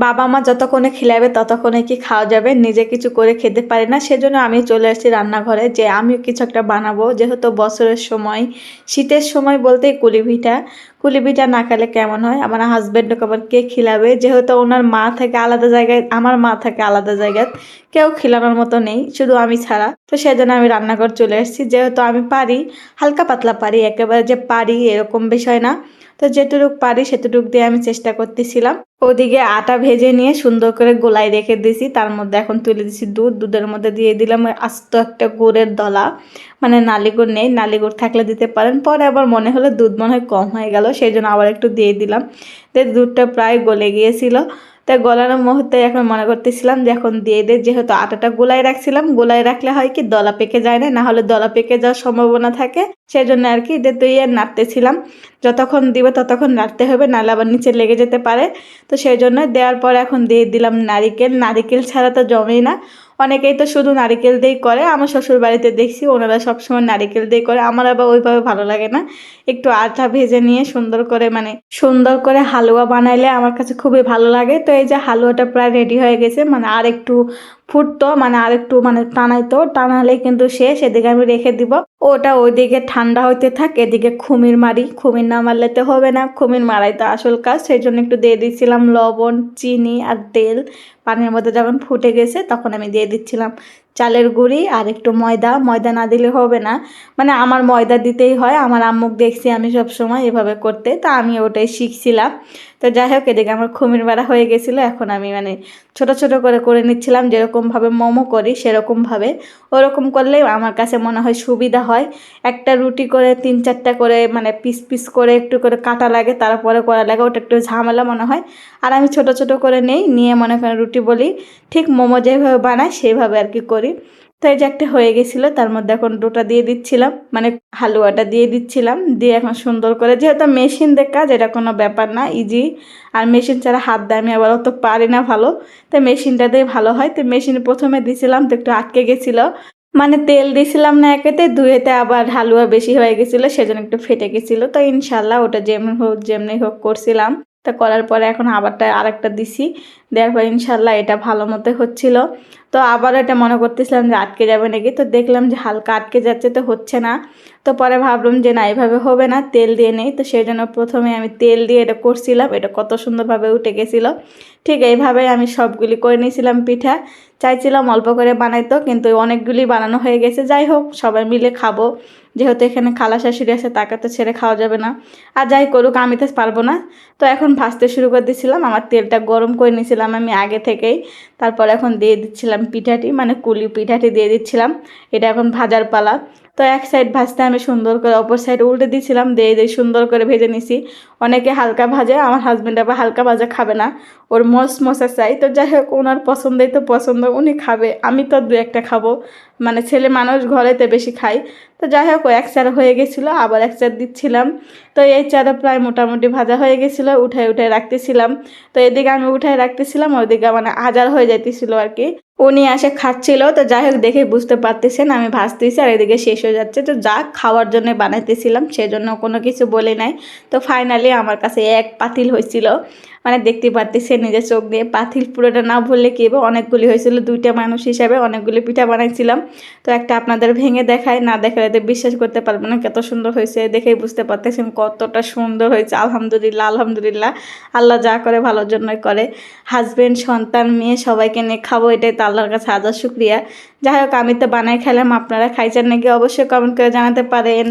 বাবা মা যতক্ষণে খিলাবে ততক্ষণে কি খাওয়া যাবে, নিজে কিছু করে খেতে পারি না। সেজন্য আমি চলে আসছি রান্নাঘরে যে আমিও কিছু একটা বানাবো। যেহেতু বছরের সময়, শীতের সময় বলতেই কুলি পিঠা না খেলে কেমন হয়। আমার হাজব্যান্ডকে আবার কে খিলাবে, যেহেতু ওনার মা থাকে আলাদা জায়গায়, আমার মা থাকে আলাদা জায়গায়, কেউ খিলানোর মতো নেই শুধু আমি ছাড়া। তো সেজন্য আমি রান্নাঘর চলে আসছি। যেহেতু আমি পারি, হালকা পাতলা পারি, একেবারে যে পারি এরকম বিষয় না। তো যেটুকু পারি সেটুকু দিয়ে আমি চেষ্টা করতেছিলাম। ওদিকে আটা ভেজে নিয়ে সুন্দর করে গোলায় রেখে দিয়েছি, তার মধ্যে এখন তুলে দিছি দুধের মধ্যে দিয়ে দিলাম আস্ত একটা গুড়ের দলা। মানে নালি গুড় নেই, নালি গুড় থাকলে দিতে পারেন। পরে আবার মনে হলো দুধ মনে হয় কম হয়ে গেল, সেই জন্য আবার একটু দিয়ে দিলাম। দুধটা প্রায় গলে গিয়েছিল। তাই গলানোর মুহূর্তে এখন মনে করতেছিলাম যে এখন দিয়ে দে, যেহেতু আটাটা গোলায় রাখছিলাম, গোলায় রাখলে হয় কি দলা পেকে যায় না, না হলে দলা পেকে যাওয়ার সম্ভাবনা থাকে। সেই জন্য আর কি তুই আর নাড়তেছিলাম, যতক্ষণ দিবে ততক্ষণ নাড়তে হবে, নাহলে আবার নিচে লেগে যেতে পারে। তো সেই জন্য দেওয়ার পর এখন দিয়ে দিলাম নারিকেল। নারিকেল ছাড়া তো জমেই না। অনেকেই তো শুধু নারিকেল দিয়েই করে, আমার শ্বশুর বাড়িতে দেখছি ওনারা সবসময় নারিকেল দিয়ে করে, আমার আবার ওইভাবে ভালো লাগে না। একটু আটা ভেজে নিয়ে সুন্দর করে হালুয়া বানাইলে আমার কাছে খুবই ভালো লাগে। তো এই যে হালুয়াটা প্রায় রেডি হয়ে গেছে, মানে আর একটু ফুটতো, মানে আর একটু মানে টানাইতো, টানালে কিন্তু শেষ। এদিকে আমি রেখে দিব, ওটা ওইদিকে ঠান্ডা হইতে থাক। এদিকে খুমির মারি, খুমির না মারলে তো হবে না, খুমির মারাই তো আসল কাজ। সেই জন্য একটু দিয়ে দিচ্ছিলাম লবণ, চিনি আর তেল। পানির মধ্যে যখন ফুটে গেছে তখন আমি দিয়ে দিচ্ছিলাম চালের গুঁড়ি আর একটু ময়দা। ময়দা না দিলে হবে না, মানে আমার ময়দা দিতেই হয়। আমার আম্মুক দেখছি আমি সব সময় এভাবে করতে, তা আমি ওটাই শিখছিলাম। তো যাই হোক, এদিকে আমার খুমির বাড়া হয়ে গেছিলো। এখন আমি মানে ছোট ছোট করে করে নিচ্ছিলাম, যেরকমভাবে মোমো করি সেরকমভাবে। ওরকম করলেই আমার কাছে মনে হয় সুবিধা হয়। একটা রুটি করে 3-4টা করে মানে পিস পিস করে একটু করে কাটা লাগে, তারপরে করা লাগে, ওটা একটু ঝামেলা মনে হয়। আর আমি ছোট ছোট করে নিয়ে মনে করেন রুটি বলি, ঠিক মোমো যেভাবে বানাই সেইভাবে আর কি করি। তো এই যে একটা হয়ে গেছিলো, তার মধ্যে এখন ডোটা দিয়ে দিচ্ছিলাম, মানে হালুয়াটা দিয়ে দিচ্ছিলাম। দিয়ে এখন সুন্দর করে, যেহেতু মেশিন দিয়ে কাজ, এটা কোনো ব্যাপার না, ইজি। আর মেশিন ছাড়া হাত দিয়ে আমি আবার অত পারি না ভালো, তো মেশিনটা দিয়ে ভালো হয়। তো মেশিনে প্রথমে দিছিলাম তো একটু আটকে গেছিলো, মানে তেল দিছিলাম না একেতে, দুয়েতে আবার হালুয়া বেশি হয়ে গেছিলো, সেজন্য একটু ফেটে গেছিলো। তো ইনশাল্লাহ ওটা যেমনি হোক করছিলাম। তা করার পরে এখন আরেকটা দিছি, দেওয়ার পর ইনশাল্লাহ এটা ভালো মতো হচ্ছিল। তো আবার এটা মনে করতেছিলাম যে আটকে যাবে নাকি, তো দেখলাম যে হালকা আটকে যাচ্ছে, তো হচ্ছে না। তো পরে ভাবলাম যে না, এভাবে হবে না, তেল দিয়ে নেই। তো সেই জন্য প্রথমে আমি তেল দিয়ে এটা করছিলাম, এটা কত সুন্দরভাবে উঠে গেছিলো। ঠিক এইভাবে আমি সবগুলি করে নিয়েছিলাম পিঠা। চাইছিলাম অল্প করে বানাইতো, কিন্তু অনেকগুলি বানানো হয়ে গেছে। যাই হোক, সবাই মিলে খাবো, যেহেতু এখানে খালা শাশুড়ি আছে, তাকে তো ছেড়ে খাওয়া যাবে না। আর যাই করুক, আমি তো পারবো না। তো এখন ভাজতে শুরু করে দিয়েছিলাম, আমার তেলটা গরম করে নিয়েছিলাম আমি আগে থেকেই। তারপর এখন দিয়ে দিচ্ছিলাম পিঠাটি, মানে কুলি পিঠাটি দিয়ে দিচ্ছিলাম। এটা এখন ভাজার পালা। তো এক সাইড ভাজতে আমি সুন্দর করে অপর সাইড উল্টে দিয়েছিলাম, দিয়ে সুন্দর করে ভেজে নিছি। অনেকে হালকা ভাজে, আমার হাজব্যান্ড আবার হালকা ভাজা খাবে না, ওর মশা চাই। তো যাই হোক, ওনার পছন্দেই তো পছন্দ, উনি খাবে, আমি তো দু একটা খাবো, মানে ছেলে মানুষ ঘরেতে বেশি খাই। তো যাই হোক, ও এক চার হয়ে গেছিলো, আবার এক চার দিচ্ছিলাম। তো এই চারও প্রায় মোটামুটি ভাজা হয়ে গেছিলো, উঠায় উঠায় রাখতেছিলাম। তো এদিকে আমি উঠায় রাখতেছিলাম, ওইদিকে মানে আজার হয়ে যাইতেছিল আর কি। উনি এসে খাচ্ছিল। তো যাই হোক, দেখে বুঝতে পারতেছেন আমি ভাজতেছি আর এদিকে শেষ হয়ে যাচ্ছে। তো যা খাওয়ার জন্য বানাইতেছিলাম, সেজন্য কোনো কিছু বলে নাই। তো ফাইনালি আমার কাছে এক পাতিল হয়েছিল, মানে দেখতে পারতেছে নিজের চোখ দিয়ে। পাতিল পুরোটা না ভরলে কি হবে, অনেকগুলি হয়েছিল, 2টা মানুষ হিসাবে অনেকগুলি পিঠা বানাইছিলাম। তো একটা আপনাদের ভেঙে দেখায়, না দেখালে তো বিশ্বাস করতে পারবেন না কত সুন্দর হয়েছে। দেখেই বুঝতে পারতেছেন কতটা সুন্দর হয়েছে। আলহামদুলিল্লাহ, আলহামদুলিল্লাহ, আল্লাহ যা করে ভালোর জন্যই করে। হাজবেন্ড, সন্তান, মেয়ে সবাইকে নিয়ে খাবো, এটাই তো আল্লাহর কাছে হাজার শুক্রিয়া। যাই হোক, আমি তো বানাই খেলাম, আপনারা খাইছেন নাকি অবশ্যই কমেন্ট করে জানাতে পারেন।